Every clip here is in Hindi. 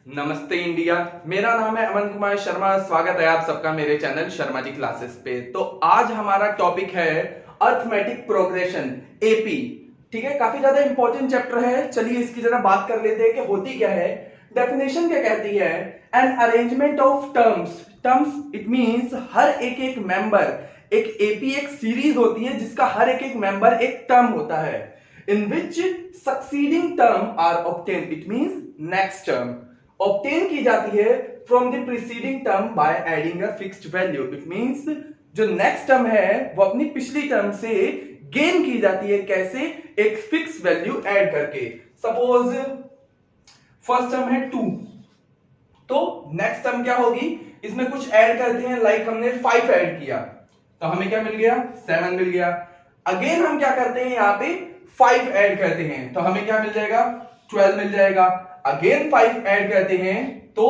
नमस्ते इंडिया। मेरा नाम है अमन कुमार शर्मा। स्वागत है आप सबका मेरे चैनल शर्मा जी क्लासेस पे। तो आज हमारा टॉपिक है अर्थमेटिक प्रोग्रेशन, एपी। ठीक है, काफी ज्यादा इंपॉर्टेंट चैप्टर है। चलिए इसकी जरा बात कर लेते हैं कि होती क्या है। डेफिनेशन क्या कहती है? An arrangement of terms. Terms it means हर एक मेंबर, एक एपी एक सीरीज होती है जिसका हर एक मेंबर एक टर्म होता है। In which succeeding term are obtained, it means next term obtain की जाती है from the preceding term by adding a fixed value. It means जो नेक्स्ट टर्म है वो अपनी पिछली टर्म से गेन की जाती है। कैसे? एक फिक्स वैल्यू ऐड करके। सपोज फर्स्ट टर्म है 2, तो नेक्स्ट टर्म क्या होगी? इसमें कुछ ऐड करते हैं, लाइक हमने 5 ऐड किया तो हमें क्या मिल गया? 7 मिल गया। अगेन हम क्या करते हैं, यहां पे 5 ऐड करते हैं तो हमें क्या मिल जाएगा? 12 मिल जाएगा। अगेन 5 ऐड करते हैं तो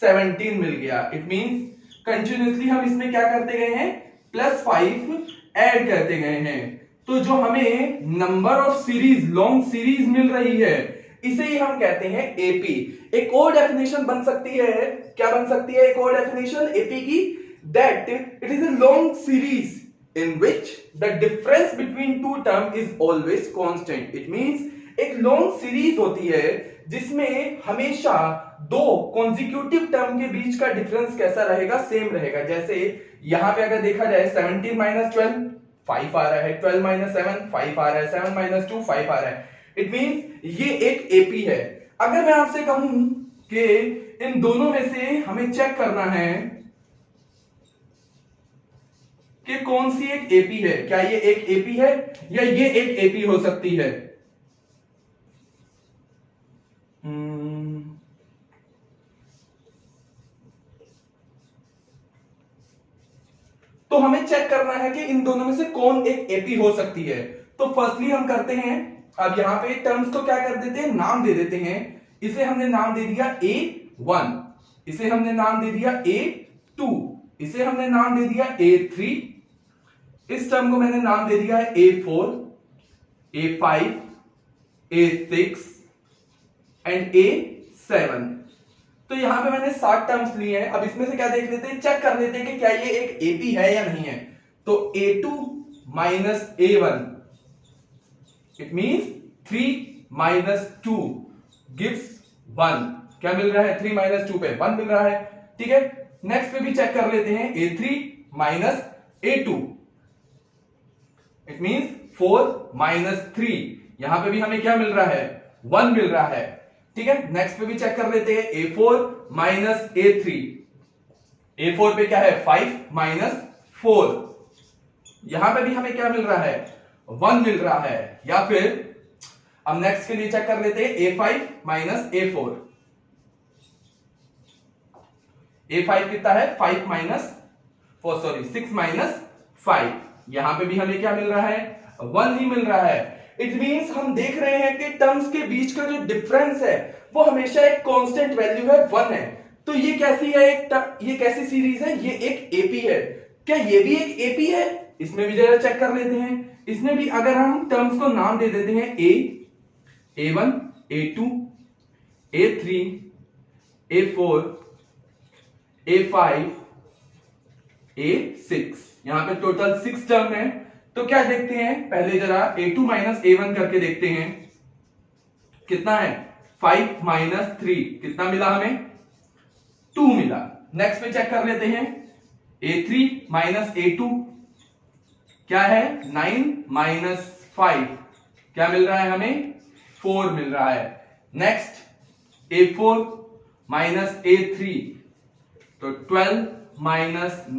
17 मिल गया। इट मींस कंटिन्यूअसली हम इसमें क्या करते गए हैं? +5 ऐड करते गए हैं। तो जो हमें number of series, long series मिल रही है, इसे ही हम कहते हैं एपी। एक और डेफिनेशन बन सकती है, क्या बन सकती है एक और डेफिनेशन एपी की? That it is a long series in which the difference between two term is always constant. It means एक लॉन्ग सीरीज होती है जिसमें हमेशा दो कॉन्जिक्यूटिव टर्म के बीच का डिफरेंस कैसा रहेगा? सेम रहेगा। जैसे यहां पे अगर देखा जाए 17 - 12 5 आ रहा है, 12 - 7 5 आ रहा है, 7 - 2 5 आ रहा है। इट मींस ये एक एपी है। अगर मैं आपसे कहूं कि इन दोनों में से हमें चेक करना है कि कौन सी एक एपी है, क्या ये एक एपी है या ये एक एपी हो सकती है? तो हमें चेक करना है कि इन दोनों में से कौन एक एपी हो सकती है। तो फर्स्टली हम करते हैं, अब यहां पे टर्म्स को क्या कर देते हैं? नाम दे देते हैं। इसे हमने नाम दे दिया A1, इसे हमने नाम दे दिया A2, इसे हमने नाम दे दिया A3, इस टर्म को मैंने नाम दे दिया है A4, A5, A6 and A7। तो यहां पे मैंने 7 टर्म्स लिए हैं। अब इसमें से क्या देख लेते हैं, चेक कर लेते हैं कि क्या ये एक एपी है या नहीं है। तो A2 - A1 it means 3 - 2 gives 1। क्या मिल रहा है? 3 - 2 पे 1 मिल रहा है। ठीक है, नेक्स्ट पे भी चेक कर लेते हैं। A3 - A2 इट मींस 4 - 3, यहां पे भी हमें क्या मिल रहा है? 1 मिल रहा है। ठीक है, नेक्स्ट पे भी चेक कर लेते हैं। A4 - A3, A4 पे क्या है? 5 - 4, यहां पे भी हमें क्या मिल रहा है? 1 मिल रहा है। या फिर अब नेक्स्ट के लिए चेक कर लेते हैं A5 - A4। A5 कितना है? 6 - 5, यहां पे भी हमें क्या मिल रहा है? 1 ही मिल रहा है। इट मींस हम देख रहे हैं कि टर्म्स के बीच का जो डिफरेंस है वो हमेशा एक कांस्टेंट वैल्यू है, 1 है। तो ये कैसी है? ये कैसी सीरीज है? ये एक एपी है। क्या ये भी एक एपी है? इसमें भी जरा चेक कर लेते हैं। इसमें भी अगर हम टर्म्स को नाम दे देते हैं A1, A2, A3, A4, A5, A6, यहां पे टोटल 6 टर्म है। तो क्या देखते हैं, पहले जरा A2 - A1 करके देखते हैं कितना है? 5 - 3, कितना मिला हमें? 2 मिला। नेक्स्ट पे चेक कर लेते हैं A3 - A2 क्या है? 9 - 5, क्या मिल रहा है हमें? 4 मिल रहा है। नेक्स्ट A4 - A3 तो 12 -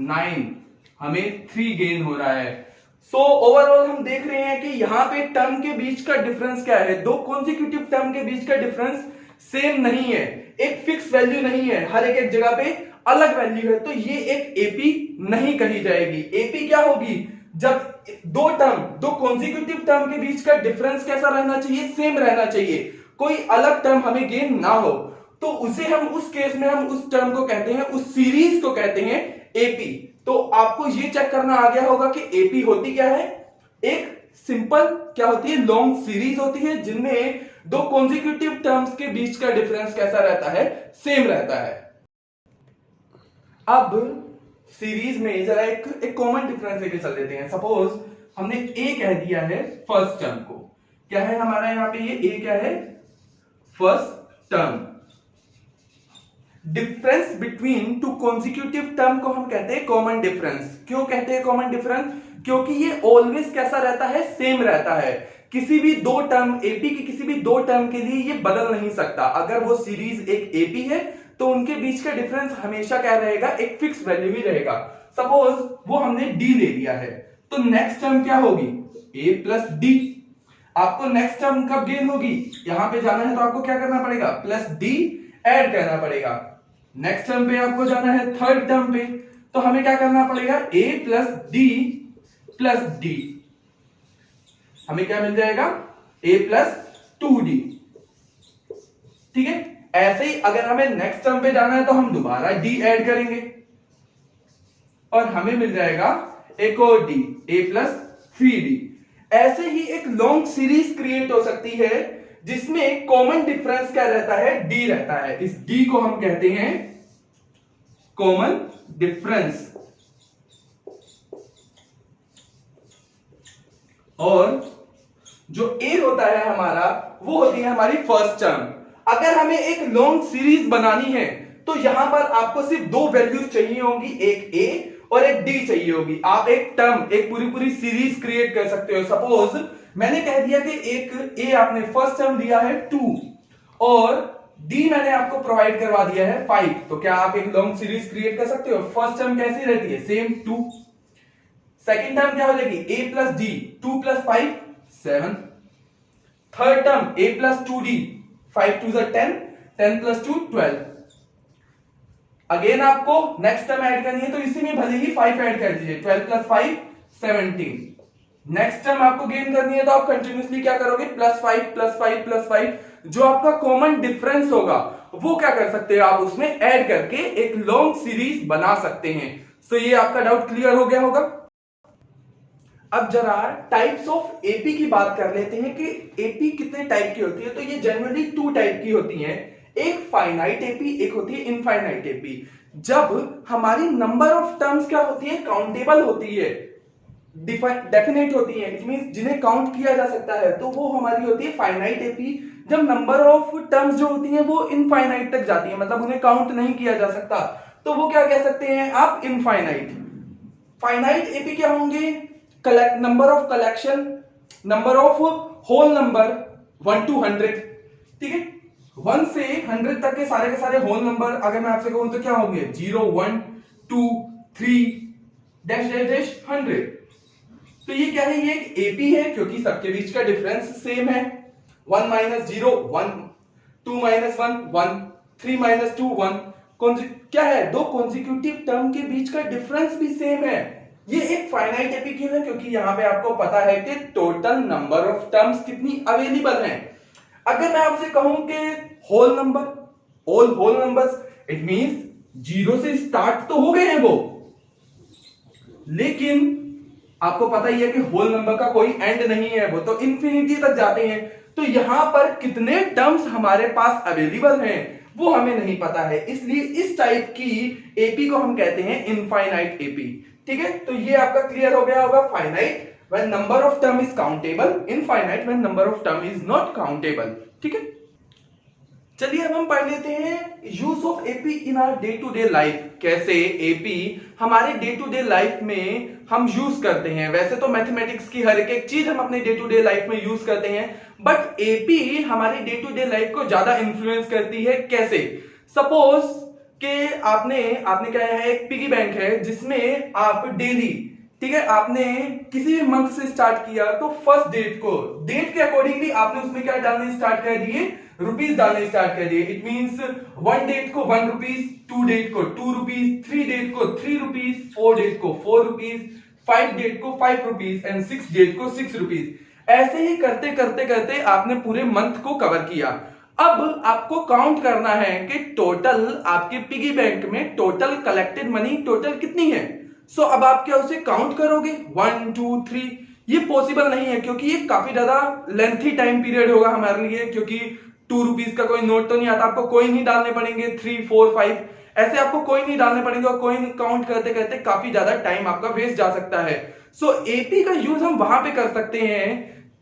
9 हमें 3 गेन हो रहा है। सो ओवरऑल हम देख रहे हैं कि यहां पे टर्म के बीच का डिफरेंस क्या है? दो कॉन्जिक्यूटिव टर्म के बीच का डिफरेंस सेम नहीं है, एक फिक्स वैल्यू नहीं है, हर एक जगह पे अलग वैल्यू है। तो ये एक एपी नहीं कही जाएगी। एपी क्या होगी? जब दो कॉन्जिक्यूटिव टर्म के बीच का डिफरेंस कैसा रहना चाहिए? सेम रहना चाहिए, कोई अलग टर्म हमें गेन ना हो। तो उसे हम उस केस में हम उस टर्म को कहते हैं, उस सीरीज को कहते हैं एपी। तो आपको ये चेक करना आ गया होगा कि एपी होती क्या है? एक सिंपल क्या होती है? लॉन्ग सीरीज होती है जिनमें दो कॉन्जिक्यूटिव टर्म्स के बीच का डिफरेंस कैसा रहता है, सेम रहता है। अब सीरीज में जरा एक कॉमन डिफरेंस लेके चल देते हैं। सपोज हमने ए कह दिया है फर्स्ट टर्म को, क्या है हमारा यहाँ पे ये ए क्या है, first term. Difference between two consecutive term को हम कहते हैं कॉमन डिफरेंस। क्यों कहते हैं कॉमन डिफरेंस, क्योंकि ये ऑलवेज कैसा रहता है, सेम रहता है। किसी भी दो टर्म एपी की किसी भी दो टर्म के लिए ये बदल नहीं सकता। अगर वो सीरीज एक एपी है तो उनके बीच का डिफरेंस हमेशा क्या रहेगा, एक फिक्स वैल्यू ही रहेगा। सपोज वो हमने डी ले लिया है तो नेक्स्ट टर्म क्या होगी, ए प्लस डी। आपको नेक्स्ट टर्म कब गेन होगी, यहां पे जाना है तो आपको क्या करना पड़ेगा, प्लस डी ऐड करना पड़ेगा। नेक्स्ट टर्म पे आपको जाना है थर्ड टर्म पे, तो हमें क्या करना पड़ेगा, ए प्लस डी। हमें क्या मिल जाएगा, ए प्लस 2d। ठीक है, ऐसे ही अगर हमें नेक्स्ट टर्म पे जाना है तो हम दोबारा डी ऐड करेंगे और हमें मिल जाएगा एक और डी, ए प्लस 3d। ऐसे ही एक लॉन्ग सीरीज क्रिएट हो सकती है जिसमें कॉमन डिफरेंस क्या रहता है, डी रहता है। इस डी को हम कहते हैं कॉमन डिफरेंस। और जो ए होता है हमारा, वो होती है हमारी फर्स्ट टर्म। अगर हमें एक लॉन्ग सीरीज बनानी है तो यहां पर आपको सिर्फ दो वैल्यूज चाहिए होंगी, एक ए और एक डी चाहिए होगी। आप एक टर्म, एक पूरी सीरीज क्रिएट कर सकते हो। सपोज मैंने कह दिया कि एक ए आपने फर्स्ट टर्म दिया है 2 और डी मैंने आपको प्रोवाइड करवा दिया है 5, तो क्या आप एक लॉन्ग सीरीज क्रिएट कर सकते हो। फर्स्ट टर्म कैसी रहती है, सेम 2। सेकेंड टर्म क्या हो जाएगी, A plus D, 2 plus 5 7। Third term A plus 2d, 5 2 10, 10 plus 2 12। Again आपको नेक्स्ट टर्म ऐड करनी है तो इसी में भले ही 5 ऐड कर दीजिए, 12 प्लस 5 17। नेक्स्ट टर्म आपको गेन करनी है तो आप कंटिन्यूसली क्या करोगे, प्लस 5 प्लस 5 प्लस 5। जो आपका कॉमन डिफरेंस होगा वो क्या कर सकते हो, आप उसमें ऐड करके एक लॉन्ग सीरीज बना सकते हैं। तो ये आपका डाउट क्लियर हो गया होगा। अब जरा टाइप्स ऑफ एपी की बात कर लेते हैं कि एपी कितने टाइप की होती है। तो ये जनरली 2 टाइप की होती हैं, एक फाइनाइट एपी, एक होती है इनफाइनाइट एपी। जब हमारी नंबर ऑफ टर्म्स क्या होती है, काउंटेबल होती है, डेफिनेट होती है, इट मींस जिन्हें काउंट किया जा सकता है, तो वो हमारी होती है फाइनाइट एपी। जब नंबर ऑफ टर्म्स जो होती हैं वो इनफाइनाइट तक जाती है, मतलब उन्हें काउंट नहीं किया जा सकता, तो वो क्या कह सकते हैं आप, इनफाइनाइट। फाइनाइट एपी क्या होंगे, number of collection, number of whole number 1 to 100। ठीक है, 1 से 100 तक के सारे होल नंबर अगर मैं आपसे कहूं तो क्या होंगे, 0 1 2 3 डैश डैश डैश 100। तो ये क्या है, ये एक एपी है क्योंकि सबके बीच का डिफरेंस सेम है। 1 माइनस 0 1, 2 माइनस 1 1, 3 माइनस 2 1। क्या है, दो कॉन्जिक्यूटिव टर्म के बीच का डिफरेंस भी सेम है। ये एक फाइनाइट एपी क्यों है, क्योंकि यहां पे आपको पता है कि टोटल नंबर ऑफ टर्म्स कितनी अवेलेबल हैं। अगर मैं आपसे कहूं कि whole number, all whole numbers, it means 0 से स्टार्ट तो हो गए हैं वो, लेकिन आपको पता ही है कि होल नंबर का कोई एंड नहीं है, वो तो इंफिनिटी तक जाते हैं। तो यहां पर कितने टर्म्स हमारे पास अवेलेबल हैं वो हमें नहीं पता है, इसलिए इस टाइप की एपी को हम कहते हैं इनफाइनाइट एपी। ठीक है, तो ये आपका क्लियर हो गया होगा। Finite when number of term is countable, infinite when number of term is not countable। ठीक है, चलिए अब हम पढ़ लेते हैं use of AP in our day to day life. कैसे एपी हमारे डे टू डे लाइफ में हम यूज करते हैं। वैसे तो मैथमेटिक्स की हर एक चीज हम अपने डे टू डे लाइफ में यूज करते हैं, बट एपी हमारी डे टू डे लाइफ को ज्यादा इंफ्लुएंस करती है। कैसे, सपोज कि आपने क्या है, एक पिगी बैंक है जिसमें आप डेली, ठीक है, आपने किसी भी मंथ से स्टार्ट किया तो फर्स्ट डेट के अकॉर्डिंगली आपने उसमें क्या डालने स्टार्ट कर दिए, रुपीस डालने स्टार्ट कर दिए। इट मींस 1 डेट को 1 रुपीस, 2 डेट को 2 रुपीस, 3 डेट को 3 रुपीस, 4 डेट को 4 रुपीस, 5 डेट को 5 रुपीस एंड 6 डेट को 6 रुपीस। ऐसे ही करते करते करते आपने पूरे मंथ को कवर किया। अब आपको काउंट करना है कि टोटल आपके पिगी बैंक में टोटल कलेक्टेड मनी टोटल कितनी है। सो अब आप क्या उसे काउंट करोगे, 1 2 3, ये पॉसिबल नहीं है, क्योंकि ये काफी ज्यादा लेंथी टाइम पीरियड होगा हमारे लिए, क्योंकि 2 रुपीज का कोई नोट तो नहीं आता, आपको कोइन ही डालने पड़ेंगे 3, 4, 5 ऐसे आपको कोइन ही डालने पड़ेंगे, और कोइन काउंट करते करते काफी ज्यादा टाइम आपका वेस्ट जा सकता है। सो एपी का यूज हम वहां पे कर सकते हैं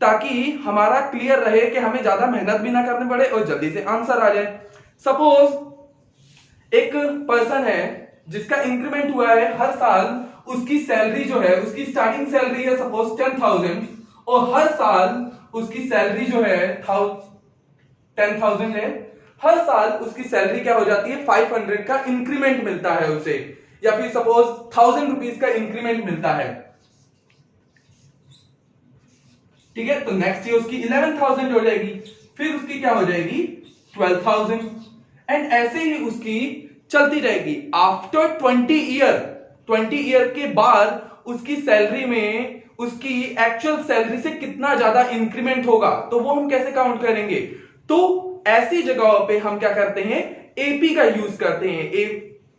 ताकि हमारा क्लियर रहे कि हमें ज्यादा मेहनत भी ना करनी पड़े और जल्दी से आंसर आ जाए। सपोज एक पर्सन है जिसका इंक्रीमेंट हुआ है हर साल, उसकी सैलरी जो है, उसकी स्टार्टिंग सैलरी है सपोज 10,000 और हर साल उसकी सैलरी जो है 10,000 है, हर साल उसकी सैलरी क्या हो जाती है 500 का इंक्रीमेंट मिलता है उसे, या फिर सपोज 1000 रुपीज का इंक्रीमेंट मिलता है। ठीक है, तो नेक्स्ट ईयर उसकी 11,000 हो जाएगी, फिर उसकी क्या हो जाएगी 12,000 एंड ऐसे ही उसकी चलती रहेगी। आफ्टर 20 ईयर के बाद उसकी सैलरी में उसकी एक्चुअल सैलरी से कितना ज्यादा इंक्रीमेंट होगा, तो वो हम कैसे काउंट करेंगे? तो ऐसी जगहों पे हम क्या करते हैं, एपी का यूज करते हैं।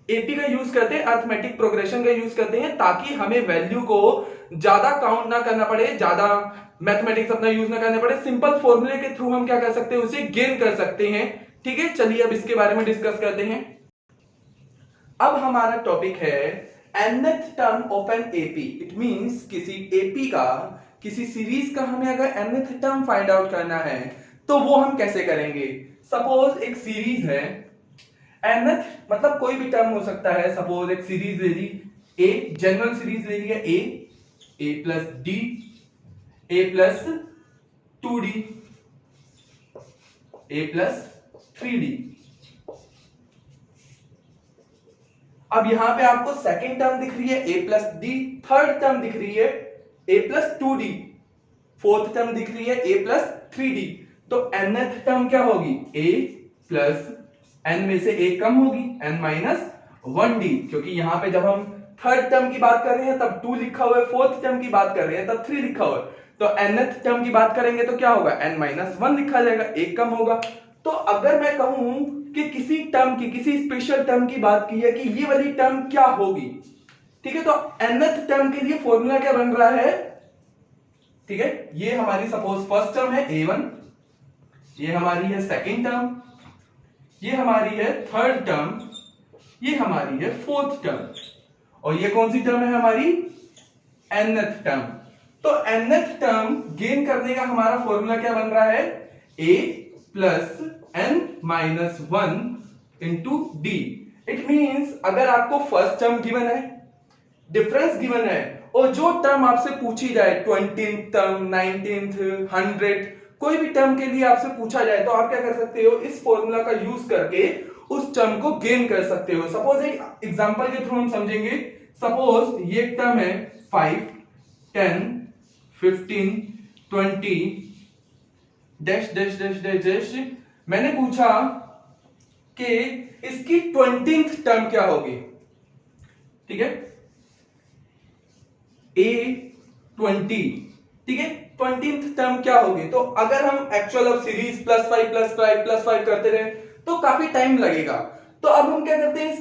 एपी का यूज करते हैं, अरिथमेटिक प्रोग्रेशन का यूज करते हैं, ताकि हमें वैल्यू को ज्यादा काउंट ना करना पड़े, ज्यादा मैथमेटिक्स अपना यूज ना करना पड़े। सिंपल फॉर्मूले के थ्रू हम क्या कर सकते हैं, उसे गेन कर सकते हैं। ठीक है, चलिए अब इसके बारे में डिस्कस करते हैं। अब हमारा टॉपिक है nth term of an AP. It means किसी एपी का, किसी सीरीज का हमें अगर nth टर्म फाइंड आउट करना है तो वो हम कैसे करेंगे? सपोज एक सीरीज है, nth मतलब कोई भी टर्म हो सकता है। सपोज एक सीरीज ले ली, ए जनरल सीरीज ले लिया, ए प्लस डी, ए प्लस 2d, ए प्लस 3d। अब यहां पे आपको सेकेंड टर्म दिख रही है a plus D, third term दिख रही है a plus 2d, fourth term दिख रही है a प्लस 3d। तो nth टर्म क्या होगी? a प्लस n में से एक कम होगी, n माइनस 1d, क्योंकि यहां पे जब हम थर्ड टर्म की बात कर रहे हैं तब 2 लिखा हुआ है, फोर्थ टर्म की बात कर रहे हैं तब 3 लिखा हुआ है। तो nth टर्म की बात करेंगे तो क्या होगा? n माइनस 1 लिखा जाएगा, एक कम होगा। तो अगर मैं कहूं कि किसी टर्म की, किसी स्पेशल टर्म की बात की है कि ये वाली टर्म क्या होगी, ठीक है, तो nth टर्म के लिए फॉर्मूला क्या बन रहा है? ठीक है, ये हमारी सपोज फर्स्ट टर्म है a1, ये हमारी है सेकेंड टर्म, ये हमारी है थर्ड टर्म, ये हमारी है फोर्थ टर्म, और ये कौन सी टर्म है हमारी? nth term. तो nth टर्म गेन करने का हमारा फॉर्मूला क्या बन रहा है? a plus n minus 1 into D. It means अगर आपको फर्स्ट टर्म गिवन है, डिफरेंस गिवन है, और जो टर्म आपसे पूछी जाए 20th टर्म, 19th, 100, कोई भी टर्म के लिए आपसे पूछा जाए तो आप क्या कर सकते हो? इस फॉर्मूला का यूज करके उस टर्म को गेन कर सकते हो। सपोज एक एग्जांपल के थ्रू हम समझेंगे। सपोज ये एक टर्म है 5, 10, 15, 20 dash dash dash dash dash. मैंने पूछा कि इसकी 20th टर्म क्या होगी? ठीक है, A20, ठीक है, 20th टर्म क्या होगी? तो अगर हम एक्चुअल ऑफ सीरीज +5 करते रहे तो काफी टाइम लगेगा। तो अब हम क्या करते हैं, इस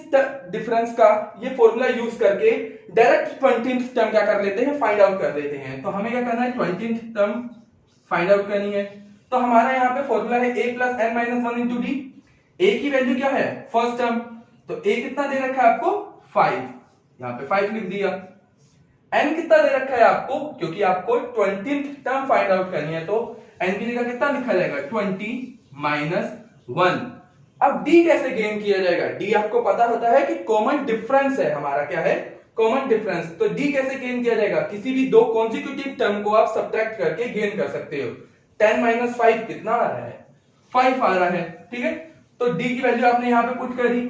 डिफरेंस का ये फॉर्मूला यूज करके डायरेक्ट 20th टर्म क्या कर लेते हैं, फाइंड आउट कर लेते हैं। तो हमें क्या करना है, 20th टर्म फाइंड आउट करनी है। तो हमारा यहाँ पे फॉर्मूला है a plus n minus 1 into D. a की वैल्यू क्या है? फर्स्ट टर्म, तो a कितना दे रखा है आपको? 5, यहाँ पे 5 लिख दिया। n कितना दे रखा है आपको? क्योंकि आपको 20th टर्म फाइंड आउट करनी है, तो n की जगह कितना लिखा जाएगा? 20 माइनस 1। अब d कैसे गेन किया जाएगा? d आपको पता होता है कि कॉमन डिफरेंस है हमारा, क्या है? Common difference. तो d कैसे गेन किया जाएगा? किसी भी दो कॉन्जिक्यूटिव टर्म को आप सब्ट्रैक्ट करके गेन कर सकते हो। 10 माइनस 5 कितना आ रहा है? 5 आ रहा है। ठीक है, तो d की वैल्यू आपने यहां पे पुट कर दी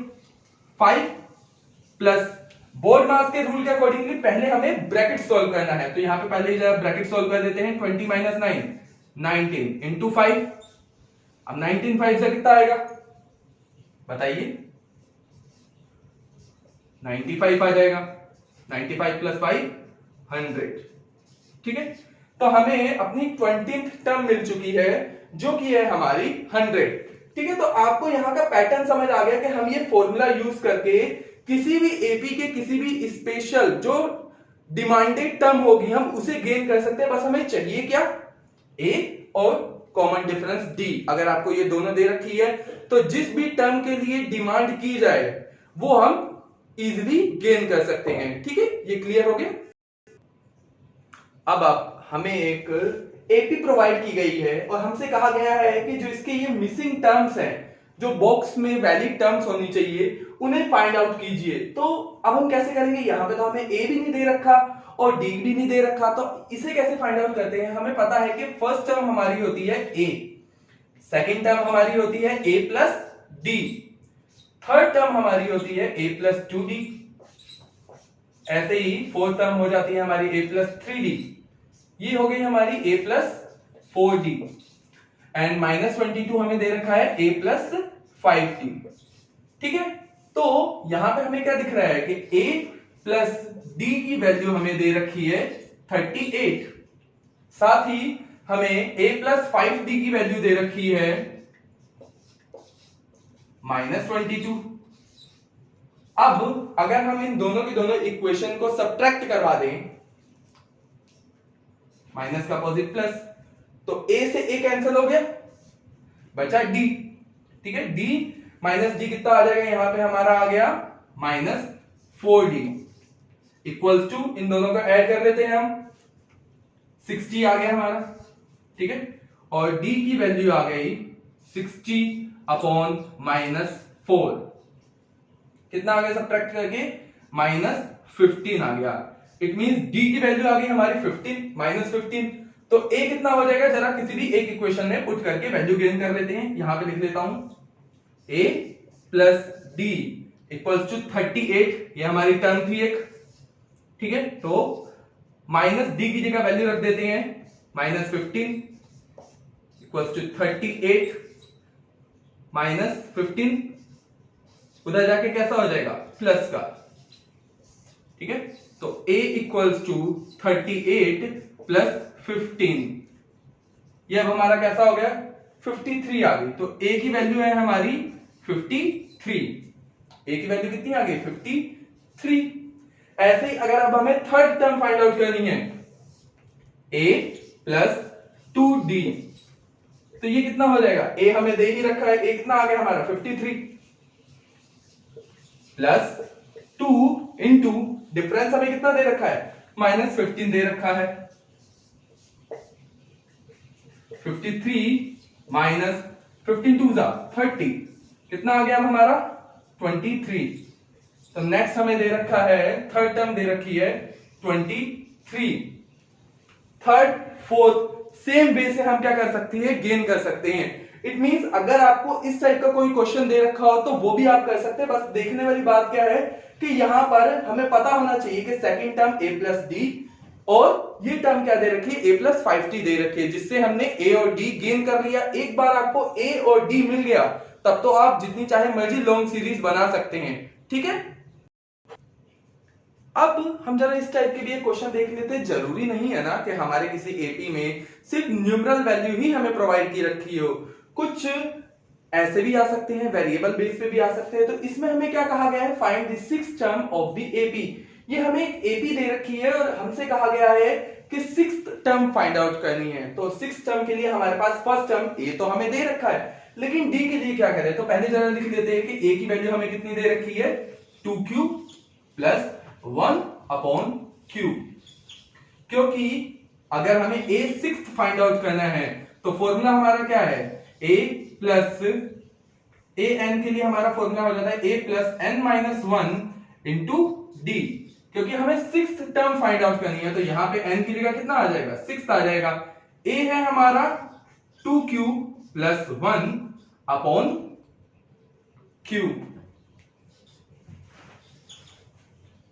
5 प्लस बोर्ड मास के रूल के अकॉर्डिंगली पहले हमें ब्रैकेट सॉल्व करना है, तो यहां पे पहले ही ब्रैकेट सॉल्व कर देते हैं। 20 माइनस 9 19 इंटू 5। अब 19 5 से कितना आएगा बताइए? 95 आ जाएगा। 95 प्लस 5 100। ठीक है, तो हमें अपनी 20th टर्म मिल चुकी है जो कि है हमारी 100। ठीक है, तो आपको यहां का पैटर्न समझ आ गया कि हम ये फॉर्मूला यूज करके किसी भी एपी के किसी भी स्पेशल जो डिमांडेड टर्म होगी हम उसे गेन कर सकते हैं। बस हमें चाहिए क्या, ए और कॉमन डिफरेंस डी। अगर आपको ये दोनों दे रखी है तो जिस भी टर्म के लिए डिमांड की जाए वो हम इजीली गेन कर सकते हैं। ठीक है, ये क्लियर हो गया। अब आप हमें एक एपी प्रोवाइड की गई है और हमसे कहा गया है कि जो इसके ये मिसिंग टर्म्स हैं, जो बॉक्स में वैलिड टर्म्स होनी चाहिए, उन्हें फाइंड आउट कीजिए। तो अब हम कैसे करेंगे, यहां पे तो हमें ए भी नहीं दे रखा और डी भी नहीं दे रखा, तो इसे कैसे फाइंड आउट करते हैं। हमें पता है कि फर्स्ट टर्म हमारी होती है ए, सेकेंड टर्म हमारी होती है ए प्लस डी, थर्ड टर्म हमारी होती है ए प्लस 2d, ऐसे ही फोर्थ टर्म हो जाती है हमारी ए प्लस 3d, ये हो गई हमारी a प्लस 4d, एंड -22 हमें दे रखा है a प्लस 5d। ठीक है, तो यहां पे हमें क्या दिख रहा है कि a प्लस d की वैल्यू हमें दे रखी है 38, साथ ही हमें a प्लस 5d की वैल्यू दे रखी है -22। अब अगर हम इन दोनों की दोनों इक्वेशन को सब्ट्रैक्ट करवा दें, माइनस का अपोजिट प्लस, तो a से a कैंसिल हो गया, बचा d। ठीक है, d माइनस डी कितना आ जाएगा, यहां पे हमारा आ गया -4d इक्वल्स टू, इन दोनों को ऐड कर लेते हैं हम, 60 आ गया हमारा। ठीक है, और d की वैल्यू आ गई 60 अपॉन -4, कितना आ गया सब्ट्रैक्ट करके, -15 आ गया। इट मींस d की वैल्यू आ गई हमारी 15 -15, तो a कितना हो जाएगा, जरा किसी भी एक इक्वेशन में पुट करके वैल्यू गेन कर लेते हैं। यहां पे लिख लेता हूं a plus d equals to 38, ये हमारी टर्म थी एक। ठीक है, तो माइनस d की जगह वैल्यू रख देते हैं -15 इक्वल्स टू 38 -15, उधर जाके कैसा हो जाएगा, प्लस का। ठीक है, तो a इक्वल्स टू 38 प्लस 15, ये अब हमारा कैसा हो गया, 53 आ गई। तो a की वैल्यू है हमारी 53, a की वैल्यू कितनी आ गई, 53। ऐसे ही अगर अब हमें थर्ड टर्म फाइंड आउट करनी है, a प्लस 2d, तो ये कितना हो जाएगा, a हमें दे ही रखा है, a कितना आ गया हमारा 53 प्लस 2 इंटू डिफरेंस हमें कितना दे रखा है, -15 दे रखा है, 53 माइनस 15 2 30, कितना आ गया हमारा 23। तो नेक्स्ट हमें दे रखा है, थर्ड टर्म दे रखी है 23। थर्ड फोर्थ सेम वे से हम क्या कर सकते हैं, गेन कर सकते हैं। इट मींस अगर आपको इस टाइप का कोई क्वेश्चन दे रखा हो तो वो भी आप कर सकते हैं। बस देखने वाली बात क्या है कि यहां पर हमें पता होना चाहिए कि second term a plus D और ये टर्म क्या दे रखी है, a प्लस 5t दे रखी है, जिससे हमने a और d गेन कर लिया। एक बार आपको a और d मिल गया तब तो आप जितनी चाहे मर्जी लॉन्ग सीरीज बना सकते हैं। ठीक है, अब हम जरा इस टाइप के भी एक क्वेश्चन देख लेते हैं। जरूरी नहीं है ना कि हमारे किसी एपी में सिर्फ न्यूमरल वैल्यू ही हमें प्रोवाइड की रखी हो, कुछ ऐसे भी आ सकते हैं, वेरिएबल बेस पे भी आ सकते हैं। तो इसमें हमें क्या कहा गया है, find the sixth term of the AP. ये हमें एक एपी दे रखी है और हमसे कहा गया है कि सिक्स्थ टर्म फाइंड आउट करनी है। तो सिक्स्थ टर्म के लिए हमारे पास फर्स्ट टर्म ए तो हमें दे रखा है, लेकिन डी के लिए क्या करें। तो पहले जरा लिख लेते हैं कि ए की वैल्यू हमें कितनी दे रखी है, 2q प्लस 1 अपॉन q, क्योंकि अगर हमें a सिक्स्थ फाइंड आउट करना है तो फॉर्मूला हमारा क्या है, a प्लस a n के लिए हमारा फॉर्मूला हो जाता है a plus n minus 1 into D, क्योंकि हमें सिक्स्थ टर्म फाइंड आउट करनी है। तो यहां पे n की जगह कितना आ जाएगा, सिक्स्थ आ जाएगा। a है हमारा 2q plus 1 upon q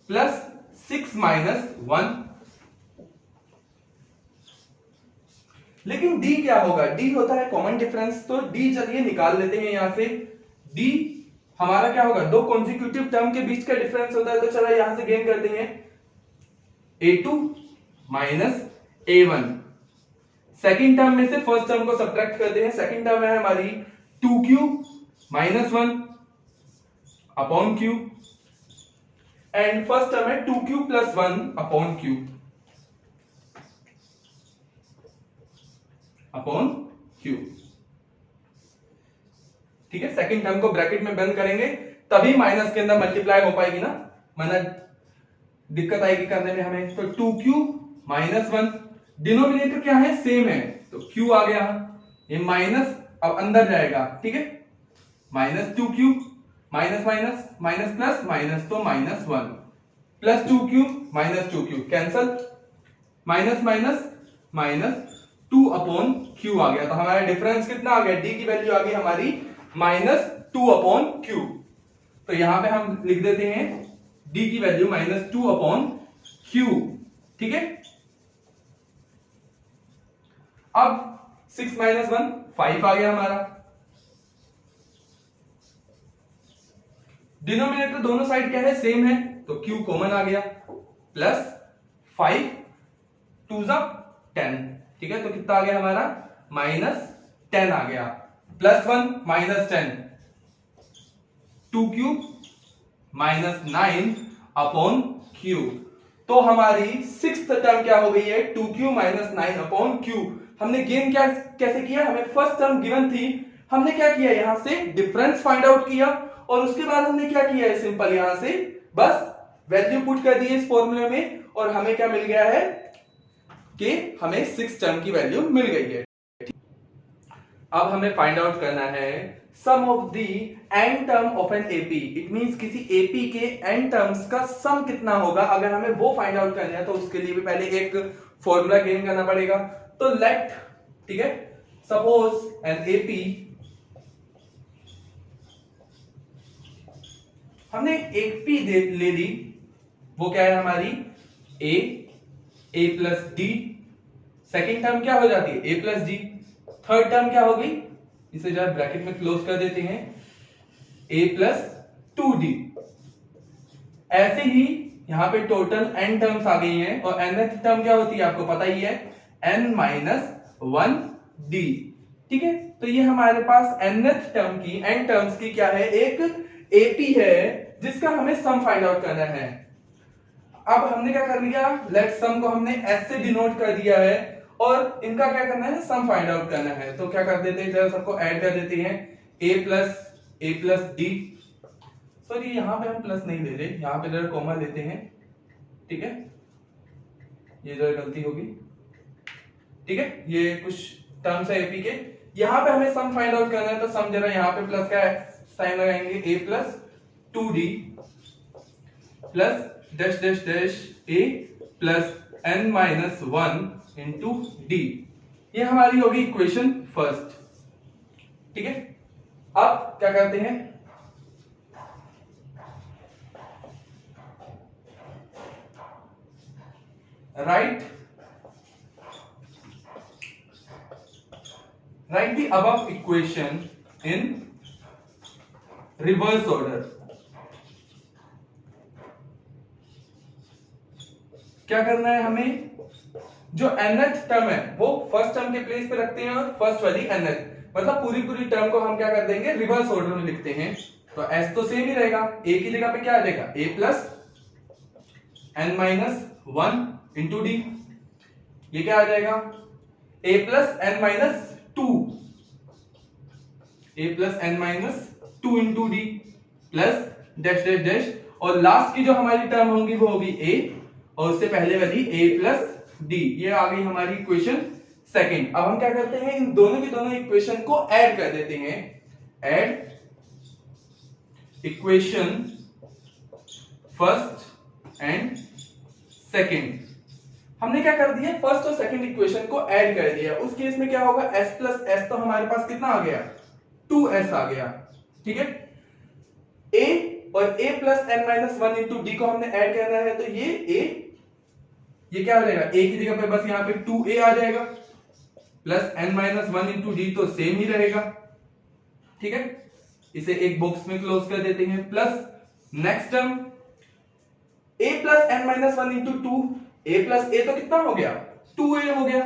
plus 6 minus 1। लेकिन d क्या होगा, d होता है कॉमन डिफरेंस, तो d चलिए निकाल लेते हैं यहां से। d हमारा क्या होगा, दो कॉन्जिक्यूटिव टर्म के बीच का डिफरेंस होता है। तो चलो यहां से गेन करते हैं, a2 minus a1। Second term में से फर्स्ट टर्म को सब्ट्रैक्ट करते हैं। सेकेंड टर्म है हमारी 2q minus 1 upon q and first term है 2q plus 1/q upon q। ठीक है, सेकंड टर्म को ब्रैकेट में बंद करेंगे तभी माइनस के अंदर मल्टीप्लाई हो पाएगी ना, वरना दिक्कत आएगी करने में हमें। तो 2q माइनस 1, डिनोमिनेटर क्या है, सेम है, तो q आ गया, ये माइनस अब अंदर जाएगा। ठीक है, minus 2q minus minus minus plus minus तो minus 1 plus 2q minus 2q cancel, minus minus minus 2/q आ गया। तो हमारा डिफरेंस कितना आ गया, d की वैल्यू आ गई हमारी माइनस 2/q। तो यहां पे हम लिख देते हैं d की वैल्यू माइनस 2/q। ठीक है, अब 6 माइनस 1 5 आ गया हमारा। डिनोमिनेटर दोनों साइड क्या है, सेम है, तो q कॉमन आ गया, प्लस 5 2 जा 10। ठीक है, तो कितना आ गया हमारा, माइनस 10 आ गया, plus 1 minus 10 2q minus 9/q। तो हमारी सिक्स्थ टर्म क्या हो गई है, 2q माइनस 9/q। हमने गेन क्या कैसे किया, हमें फर्स्ट टर्म गिवन थी, हमने क्या किया, यहां से डिफरेंस फाइंड आउट किया और उसके बाद हमने क्या किया है, सिंपल यहां से बस वैल्यू पुट कर दी इस फॉर्मूले में और हमें क्या मिल गया है कि हमें सिक्स टर्म की वैल्यू मिल गई है। अब हमें फाइंड आउट करना है sum of the N term of an AP. It means किसी एपी के एन टर्म्स का सम कितना होगा, अगर हमें वो फाइंड आउट करना है तो उसके लिए भी पहले एक फॉर्मूला गेन करना पड़ेगा। तो लेट, ठीक है, सपोज एन एपी, हमने एक पी ले ली, वो क्या है हमारी ए प्लस डी, सेकेंड टर्म क्या हो जाती है ए प्लस डी, थर्ड टर्म क्या हो गई, इसे जरा ब्रैकेट में क्लोज कर देते हैं, a प्लस 2d। ऐसे ही यहां पे टोटल n टर्म्स आ गई हैं और nth टर्म क्या होती है आपको पता ही है, n माइनस 1d। ठीक है, तो ये हमारे पास nth टर्म की, n टर्म्स की क्या है, एक AP है जिसका हमें सम फाइंड आउट करना है। अब हमने क्या कर लिया, लेट सम को हमने s से डिनोट कर दिया है और इनका क्या करना है, सम फाइंड आउट करना है। तो क्या कर देते हैं, जरा सबको ऐड कर देते हैं, a प्लस d। सॉरी यहां पे हम प्लस नहीं दे रहे, यहां पे जरा कॉमा देते हैं। ठीक है, ये जरा गलती होगी। ठीक है, ये कुछ टर्म्स है एपी के, यहां पे हमें सम फाइंड आउट करना है, तो सम जरा यहां पे प्लस का साइन लगाएंगे, a plus 2d plus dash dash dash a plus n minus 1 into D. ये हमारी होगी इक्वेशन फर्स्ट। ठीक है, अब क्या करते हैं, right the above equation in reverse order. क्या करना है हमें, जो nth टर्म है वो फर्स्ट टर्म के प्लेस पे रखते हैं और फर्स्ट वाली nth, मतलब पूरी टर्म को हम क्या कर देंगे, रिवर्स ऑर्डर में लिखते हैं। तो s तो सेम ही रहेगा, a की जगह पे क्या आ जाएगा, a plus n minus 1 into D. ये क्या आ जाएगा, a plus n minus 2, a plus n minus 2 into D plus dash dash dash, और लास्ट की जो हमारी टर्म होगी वो होगी a और उससे पहले वाली a प्लस डी। ये आ गई हमारी इक्वेशन सेकंड। अब हम क्या करते हैं, इन दोनों की दोनों इक्वेशन को ऐड कर देते हैं, add equation first and second. हमने क्या कर दिया, फर्स्ट और सेकंड इक्वेशन को ऐड कर दिया। उस केस में क्या होगा, s प्लस s, तो हमारे पास कितना आ गया, 2s आ गया। ठीक है, a और a plus n minus 1 into D को हमने ऐड करना है, तो ये क्या हो जाएगा, a की जगह पे बस यहाँ पे 2a आ जाएगा plus n minus 1 into D, तो सेम ही रहेगा। ठीक है, इसे एक बॉक्स में क्लोज कर देते हैं, plus next term a plus n minus 1 into 2, a plus a तो कितना हो गया, 2a हो गया।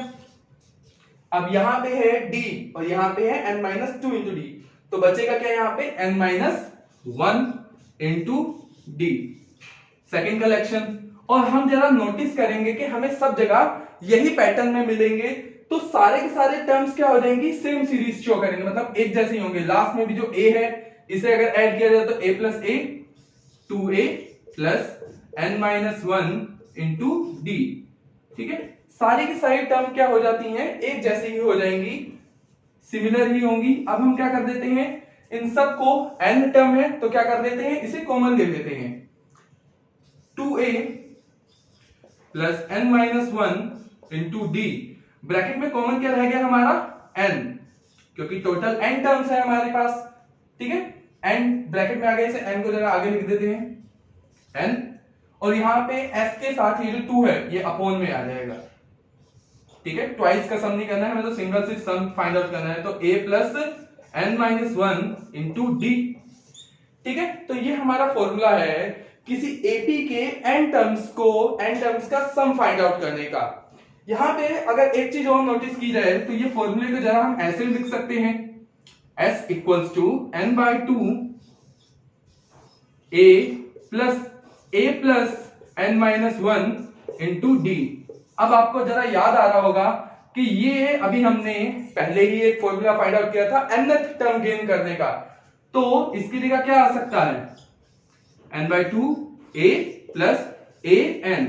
अब यहां पे है d और यहां पे है n माइनस 2 इंटू डी, तो बचेगा क्या यहाँ पे, n minus 1 into D. Second collection. और हम जरा नोटिस करेंगे कि हमें सब जगह यही पैटर्न में मिलेंगे, तो सारे के सारे टर्म्स क्या हो जाएंगी, सेम सीरीज शो करेंगे, मतलब एक जैसे ही होंगे। लास्ट में भी जो a है इसे अगर ऐड किया जाए तो a plus a 2a plus n minus 1 into D. ठीक है, सारी की सारी टर्म क्या हो जाती हैं, एक जैसी ही हो जाएंगी, सिमिलर ही होंगी। अब हम क्या कर देते हैं, इन सब को n टर्म है तो क्या कर देते हैं, इसे कॉमन ले लेते हैं। 2a plus n minus 1 into D, bracket में कॉमन क्या रह गया हमारा, n, क्योंकि टोटल n टर्म्स है हमारे पास। ठीक है, n ब्रैकेट में आ गया, इसे n को जरा आगे लिख देते हैं n, और यहां पे s के साथ ये जो 2 है ये अपोन में आ जाएगा। ठीक है, ट्वाइस का सम नहीं करना है हमें, तो सिंगल से सम फाइंड आउट करना है। तो a plus n minus 1 into D. ठीक है, तो ये हमारा फॉर्मूला है किसी एपी के n टर्म्स का सम फाइंड आउट करने का। यहां पे अगर एक चीज और नोटिस की जाए तो ये फॉर्मूले को जरा हम ऐसे लिख सकते हैं, s equals to n by 2 a plus n minus 1 into d. अब आपको जरा याद आ रहा होगा कि ये अभी हमने पहले ही एक फॉर्मूला फाइंड आउट किया था nth टर्म गेन करने का, तो इसकी जगह क्या आ सकता है, n by 2 a plus a n।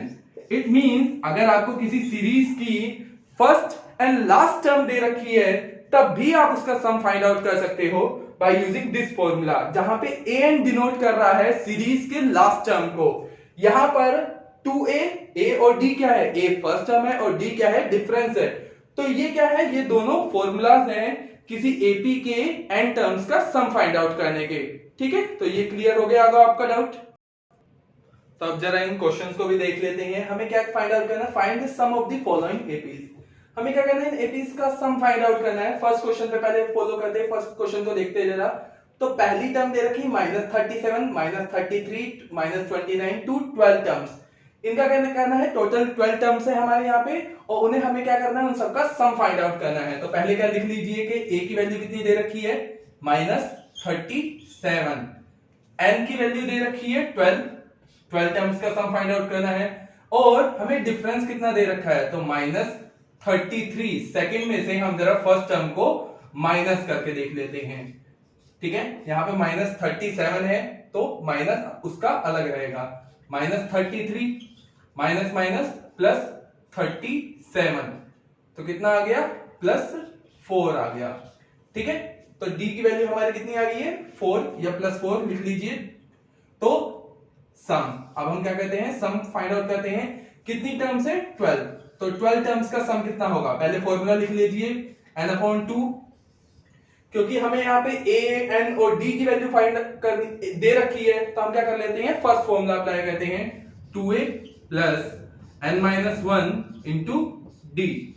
It means अगर आपको किसी सीरीज की फर्स्ट एंड लास्ट टर्म दे रखी है तब भी आप उसका सम फाइंड आउट कर सकते हो बाय यूजिंग दिस फॉर्मूला, जहां पे an डिनोट कर रहा है सीरीज के लास्ट टर्म को। यहां पर 2a, a और d क्या है, a फर्स्ट टर्म है और d क्या है, डिफरेंस है। तो ये क्या है, ये दोनों फॉर्मूलाज हैं किसी एपी के n टर्म्स का सम फाइंड आउट करने के। ठीक है, तो ये क्लियर हो गया होगा आपका डाउट। तो अब जरा इन क्वेश्चंस को भी देख लेते हैं। हमें क्या फाइंड आउट करना है, find the sum of the following APs. हमें क्या करना है, इन एपीज का सम फाइंड आउट करना है। फर्स्ट क्वेश्चन पे पहले फॉलो करते हैं, फर्स्ट क्वेश्चन को देखते हैं जरा। तो पहली टर्म दे रखी -37, -33, -29 टू 12 टर्म्स। इनका करना है, टोटल 12 टर्म्स है हमारे यहाँ पे, और उन्हें हमें क्या करना है, उन सबका सम फाइंड आउट करना है। तो पहले क्या लिख लीजिए कि a की वैल्यू कितनी दे रखी है, -37, n की वैल्यू दे रखी है 12 टर्म्स का सम फाइंड आउट करना है, और हमें डिफरेंस कितना दे रखा है, तो -33। सेकंड में से हम जरा फर्स्ट टर्म को माइनस करके देख लेते हैं। ठीक है, यहाँ पे -37 है तो माइनस उसका अलग रहेगा, -33 माइनस माइनस प्लस 37, तो कितना आ गया, +4 आ गया। ठीक है, तो d की वैल्यू हमारी कितनी आ गई है, 4 या +4 लिख लीजिए। तो सम, अब हम क्या करते हैं, सम फाइंड आउट करते हैं। कितनी टर्म्स है, 12, तो 12 टर्म्स का सम कितना होगा, पहले फॉर्मूला लिख लीजिए n/2, क्योंकि हमें यहाँ पे a, n और d की वैल्यू फाइंड कर दे रखी है, तो हम क्या कर लेते हैं, फर्स्ट फॉर्मूला अप्लाई करते हैं, 2a plus n minus 1 into D.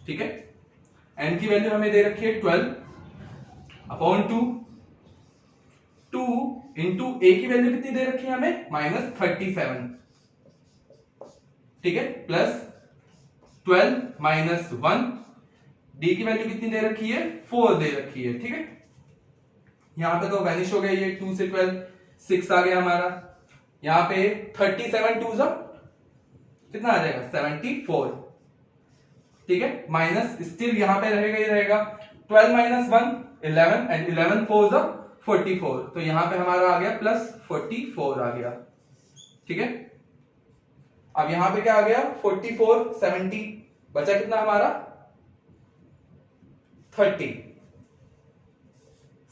ठीक है, n की वैल्यू हमें दे रखी है 12/2, 2 इंटू a की वैल्यू कितनी दे रखी है हमें, -37। ठीक है, प्लस 12 माइनस 1, d की वैल्यू कितनी दे रखी है, 4 दे रखी है। ठीक है, यहां पे तो वैनिश हो गई है, 2 से 12 6 आ गया हमारा। यहां पे 37 2 जा कितना आ जाएगा, 74। ठीक है, माइनस स्टिल यहां पे रहेगा ही रहेगा, 12 माइनस 1 11 एंड 11 4 जा 44, तो यहां पे हमारा आ गया +44 आ गया। ठीक है, अब यहां पे क्या आ गया, 44 70, बचा कितना हमारा 30,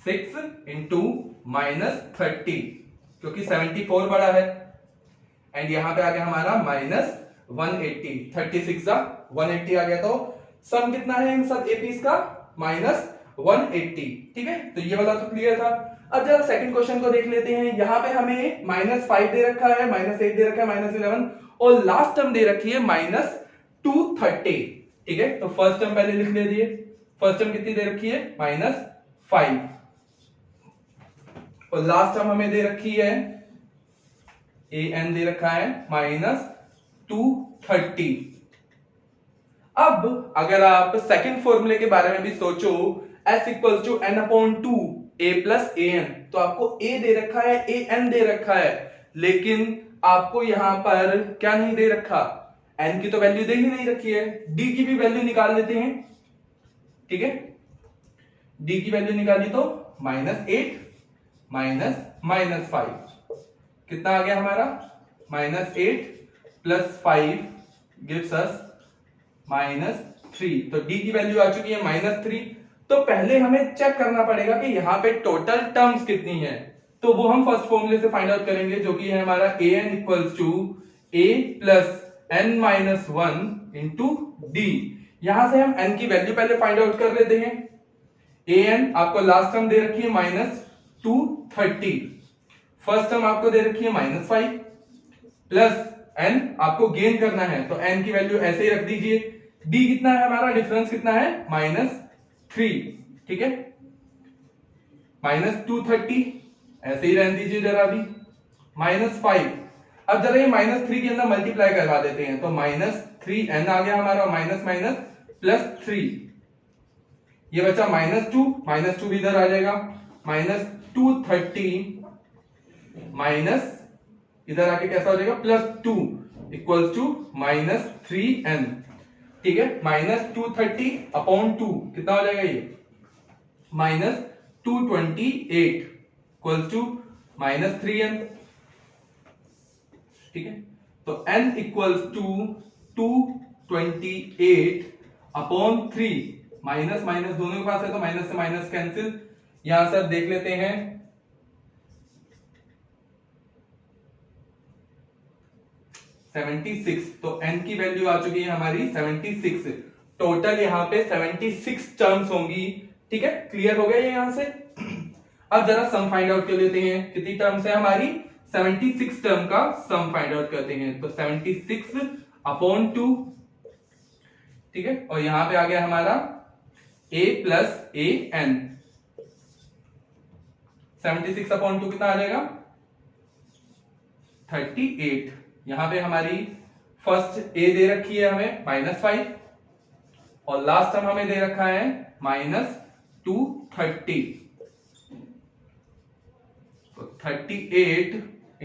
6 इंटू -30, क्योंकि 74 बड़ा है, एंड यहां पे आ गया हमारा -180, 36 जा 180 आ गया। तो सम कितना है इन सब एपीज का, -180। ठीक है, तो ये वाला तो क्लियर था। अब जरा सेकंड क्वेश्चन को देख लेते हैं। यहां पे हमें -5 दे रखा है, -8 दे रखा है, -11, और लास्ट टर्म दे रखी है -230। ठीक है, तो फर्स्ट टर्म पहले लिख लीजिए, फर्स्ट टर्म कितनी दे रखी है, -5, और लास्ट टर्म हमें दे रखी है an दे रखा है -230। अब अगर आप सेकंड फॉर्मूले के बारे में भी सोचो, s equals to n/2 a plus an, तो आपको a दे रखा है, an दे रखा है, लेकिन आपको यहां पर क्या नहीं दे रखा, n की तो वैल्यू दे ही नहीं रखी है। d की भी वैल्यू निकाल लेते हैं, ठीक है। d की वैल्यू निकाली तो -8 -5 कितना आ गया हमारा, -8 + 5 गिव्स अस -3। तो d की वैल्यू आ चुकी है -3। तो पहले हमें चेक करना पड़ेगा कि यहाँ पे टोटल टर्म्स कितनी है, तो वो हम फर्स्ट फॉर्मूले से फाइंड आउट करेंगे, जो कि है हमारा an = a + n-1 × d। यहां से हम n की वैल्यू पहले फाइंड आउट कर लेते हैं। an आपको लास्ट टर्म दे रखी है -230, फर्स्ट टर्म आपको दे रखी है -5 प्लस n आपको गेन करना है, तो n की वैल्यू ऐसे ही रख दीजिए। d कितना है हमारा, डिफरेंस कितना है, -3, ठीक है। -230 ऐसे ही रहने दीजिए जरा भी, -5। अब जरा ये -3 के अंदर मल्टीप्लाई करवा देते हैं, तो -3n आ गया हमारा, माइनस +3, ये बचा -2 भी इधर आ जाएगा, -230 माइनस इधर आके कैसा हो जाएगा, +2 = -3n, ठीक है। -230/2 कितना हो जाएगा ये, -228 = -3n, ठीक है। तो n = 228/3, माइनस माइनस दोनों के पास है तो माइनस से माइनस कैंसिल। यहां से देख लेते हैं 76, तो n की वैल्यू आ चुकी है हमारी 76। टोटल यहाँ पे 76 टर्म्स होंगी, ठीक है। क्लियर हो गया ये यहां से। अब जरा सम फाइंड आउट कर लेते हैं, कितनी टर्म्स है हमारी, 76 टर्म का सम फाइंड आउट करते हैं, तो 76/2, ठीक है। और यहां पे आ गया हमारा a + an, 76/2 कितना आ जाएगा, 38। यहां पे हमारी फर्स्ट a दे रखी है हमें -5 और लास्ट टर्म हमें दे रखा है -230, तो 38 ×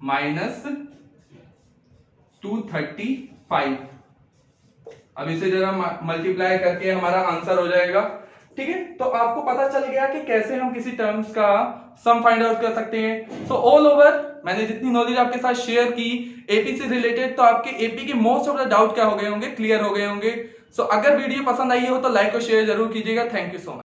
-235। अब इसे जरा मल्टीप्लाई करके हमारा आंसर हो जाएगा, ठीक है। तो आपको पता चल गया कि कैसे हम किसी टर्म्स का सम फाइंड आउट कर सकते हैं। सो ऑल ओवर मैंने जितनी नॉलेज आपके साथ शेयर की एपी से रिलेटेड, तो आपके एपी के मोस्ट ऑफ द डाउट क्या हो गए होंगे, क्लियर हो गए होंगे। सो अगर वीडियो पसंद आई हो तो लाइक और शेयर जरूर कीजिएगा। Thank you so much.